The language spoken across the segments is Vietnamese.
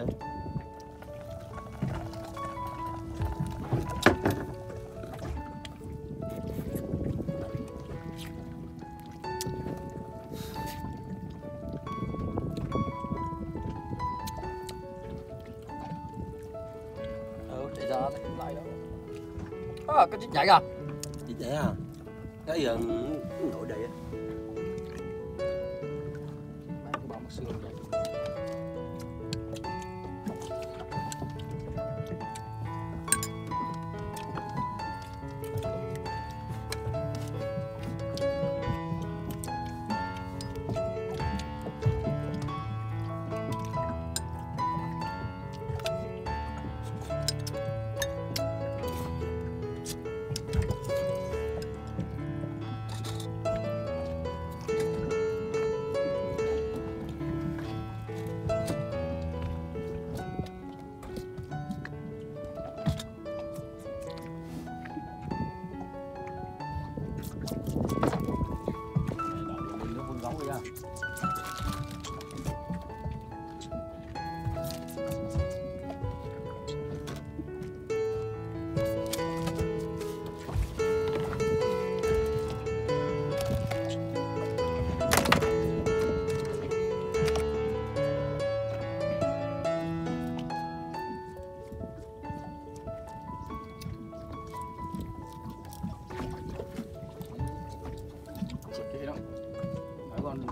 đấy. Chạy ra thì không lại đâu. À, cái chích nhảy à? Chị thế à? Cái giờ nổi đây á. Mấy cái bóng xương vậy.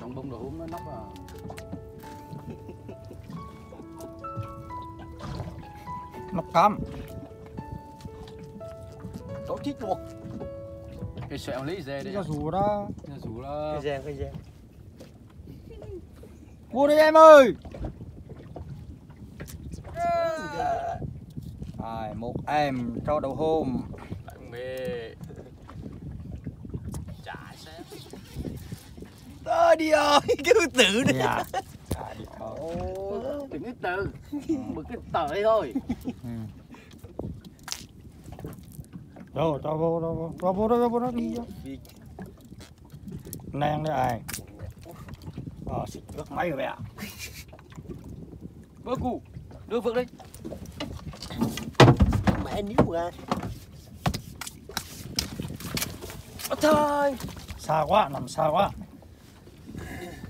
Trong bông đồ húm nó nóc à. Nóc cam. Có chích luôn. Cái sẹo lấy dè đây. Cái rủ đó. Cái rủ là Cái dèn. Vô đi em ơi. Một em cho đầu hôm. Bạn mê. Chả xem. Đi ơi, cái tử này. Dạ. Đừng cái từ. Một cái tời thôi. Rồi, cho vô đó đi. Nang đấy ai. Xịt nước máy rồi mẹ. Bơ củ, đưa vượng đi. Mẹ níu ra. Thôi. Xa quá, nằm xa quá.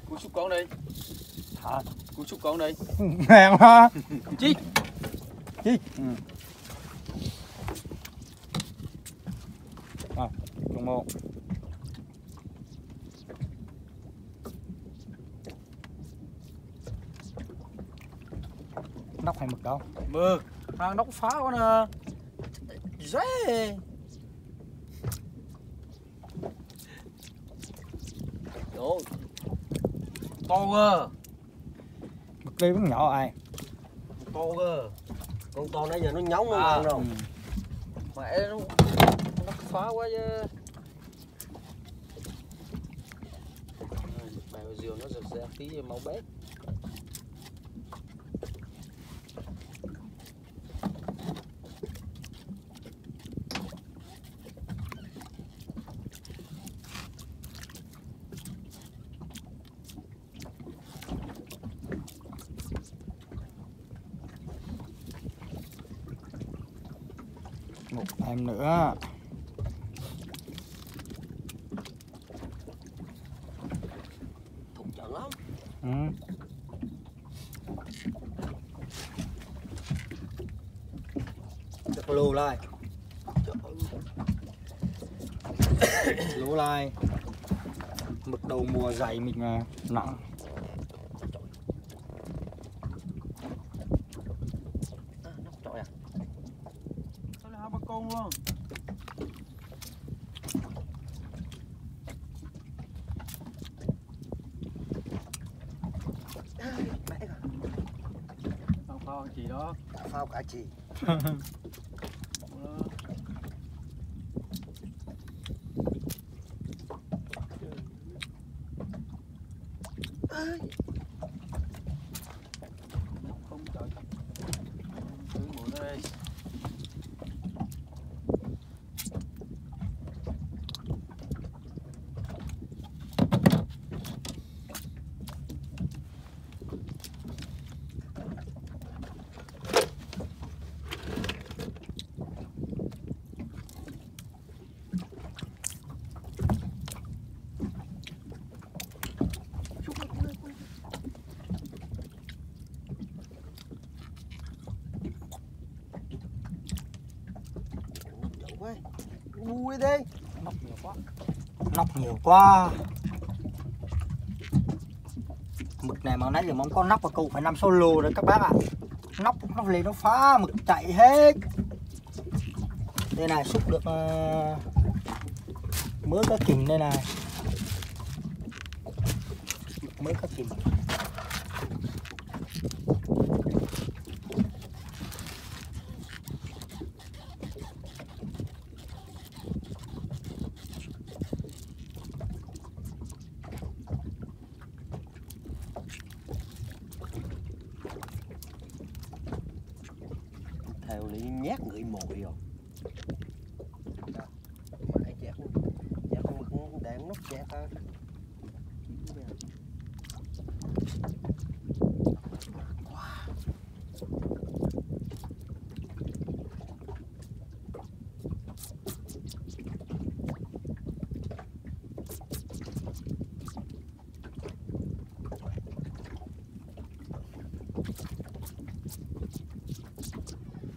Cú chúc con đây. Hả? Cú chúc con đây. Ngang ha. Chi? Chung một. Nóc hay mực đâu? Mực. Hàng nóc phá con à. Dễ. Đồ. To cơ. Mực đây vẫn nhỏ ai. To cơ. Con to nãy giờ nó nhóng nó ăn rồi. Mẹ nó phá quá chứ. Bài diều nó giật ra tí máu bét. Một em nữa. Thục trận lắm. Được lù lại. Lú lại. Mực đầu mùa dày mình mà nặng. Nóc trọi à? Sao lại hai ba con luôn? Mẹ rồi. Phao chị đó. Phao cả chị. Không trời. Cứ ngồi đây. cu đi đi. Nóc nhiều quá. Nóc nhiều quá. Mực này mà nãy giờ mà không có nóc mà cụ phải nằm solo rồi các bác ạ. Nóc nó lên nó phá mực chạy hết. Đây này xúc được mớ cá kìm đây này. Mới cá kìm. Theo lý nhát người mồi rồi. Mãi chẹt mực đang nút chẹt á.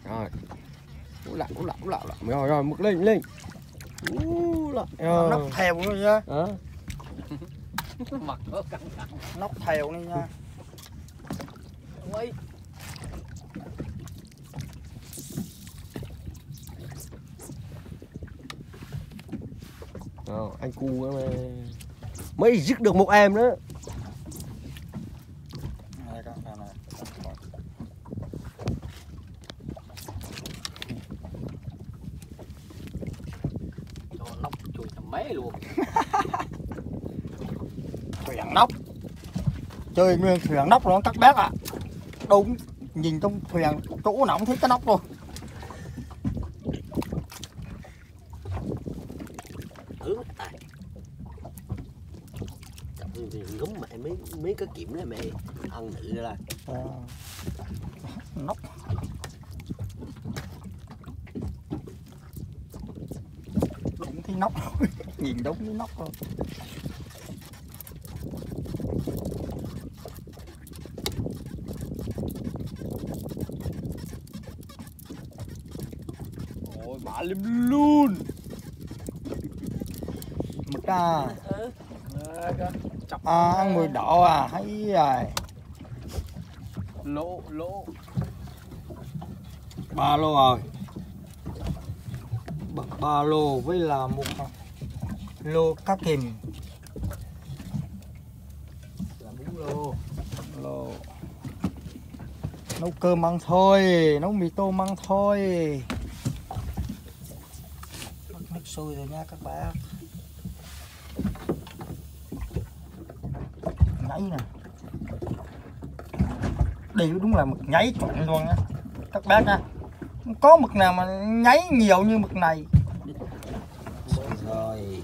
Rồi. Ú lạ. Rồi, mực lên. Nóc theo nữa nha. Mặt nó căng thẳng. Nóc theo đi nha. Ui. Anh cu mới dứt được một em nữa. Nóc chui tầm mé luôn. Thuyền nóc. Chơi nguyên thuyền nóc luôn các bác ạ. Đúng nhìn trong thuyền chỗ nào cũng thấy cái nóc luôn. Ngấm mẹ mấy cái kiểm này mẹ ăn nữ ra. Nóc. Đúng thấy nóc. Nhìn đúng cái nóc luôn. Ôi bả lim luôn. Mực à. Ăn mùi đỏ à, thấy rồi. Lỗ. Ba lô rồi. Ba lô với là một lô cá kìm. Là 4 lô. Nấu cơm ăn thôi, nấu mì tôm ăn thôi. Nước sôi rồi nha các bác. Nháy nè. Đây đúng là mực nháy chuẩn luôn á các bác nha. Không có mực nào mà nháy nhiều như mực này. Rồi.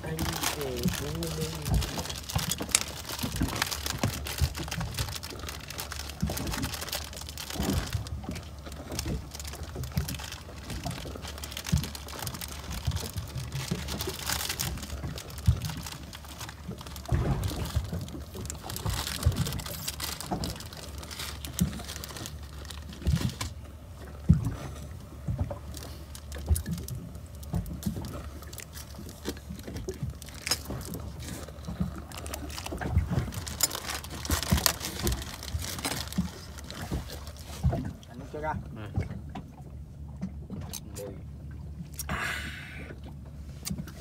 Ra.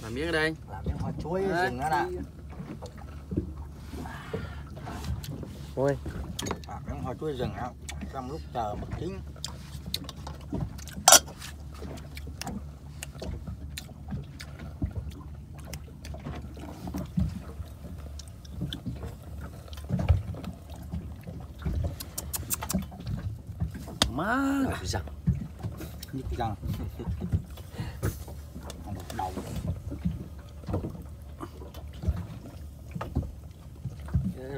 Làm miếng ở đây. Làm miếng hoa chuối rừng đó nè. Ôi. Làm miếng hoa chuối rừng á. Trong lúc chờ mực chín. Má Răng. Nhức răng. Một đầu.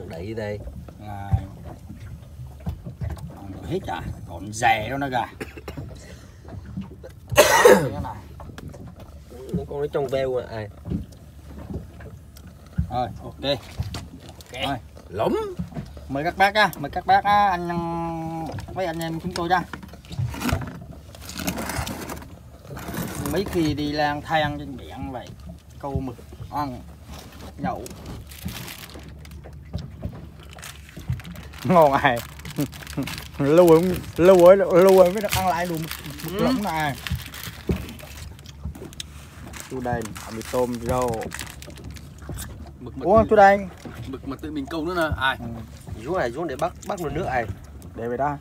Đẩy đây. Này. Hết à, còn dè đâu nó gà. Con nó trong veo à. Ai. Rồi, ok. Rồi. Lắm. Mời các bác á, mời các bác á, anh với anh em chúng tôi ra. Mấy khi đi lang thang trên biển vậy câu mực ăn nhậu ngon này. Lưu mới được ăn lại luôn mực lỏng này. Chú đen bị tôm rau uống chú đen mực mà tự mình câu nữa nè ai xuống này xuống để bắt luôn nước này để về đó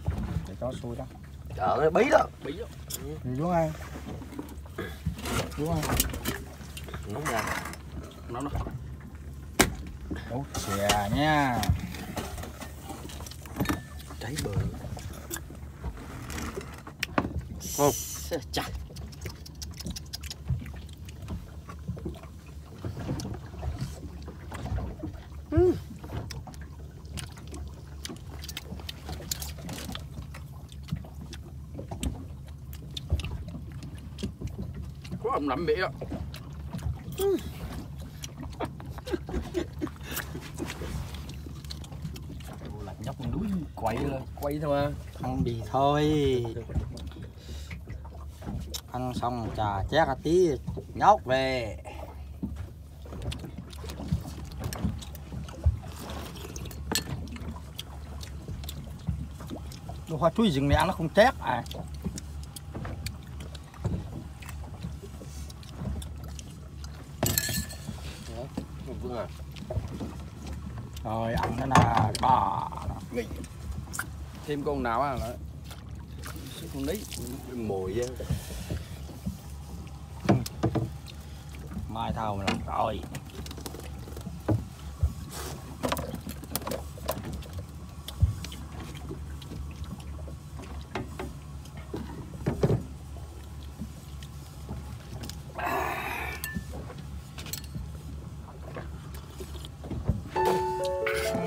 để cho xui đó. Trời ơi bí đó. Xuống ai xuống ai nóng ra nóng nó nấu chè nha. Cháy bờ không chặt có ẩm lắm vậy đó. Lạnh nhóc núi Quay thôi mà. ăn đi thôi. Ăn xong trà chét tí nhóc về. Đồ hoa chuối rừng này ăn nó không chét à. Vương à. Rồi ăn cái nào bò Thêm con nào à là con đấy mồi á. mai thầu là rồi.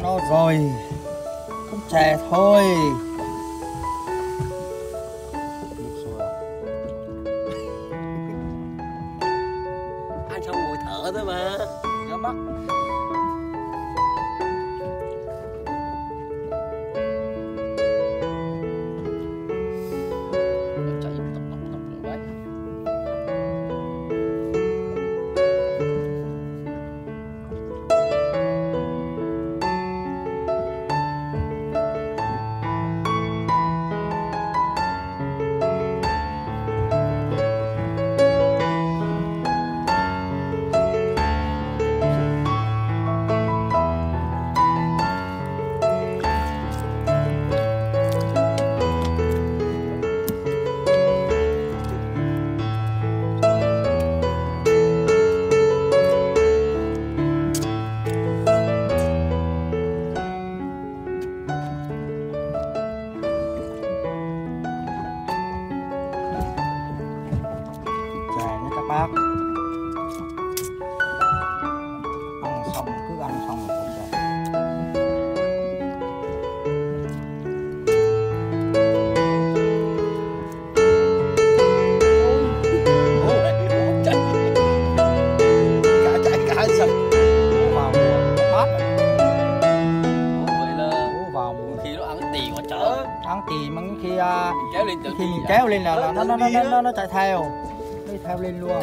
Nó rồi cũng chè thôi. Ăn xong ngồi thở thôi mà. nhắm mắt chạy tập đấy. bác. Ăn xong cứ ăn xong rồi cũng vậy. Cả sạch Vào mùa bát vậy là vào mùa khi nó ăn tiền mà chở ăn tiền mà khi kéo lên khi mình kéo lên là nó chạy theo, nó đi theo lên luôn.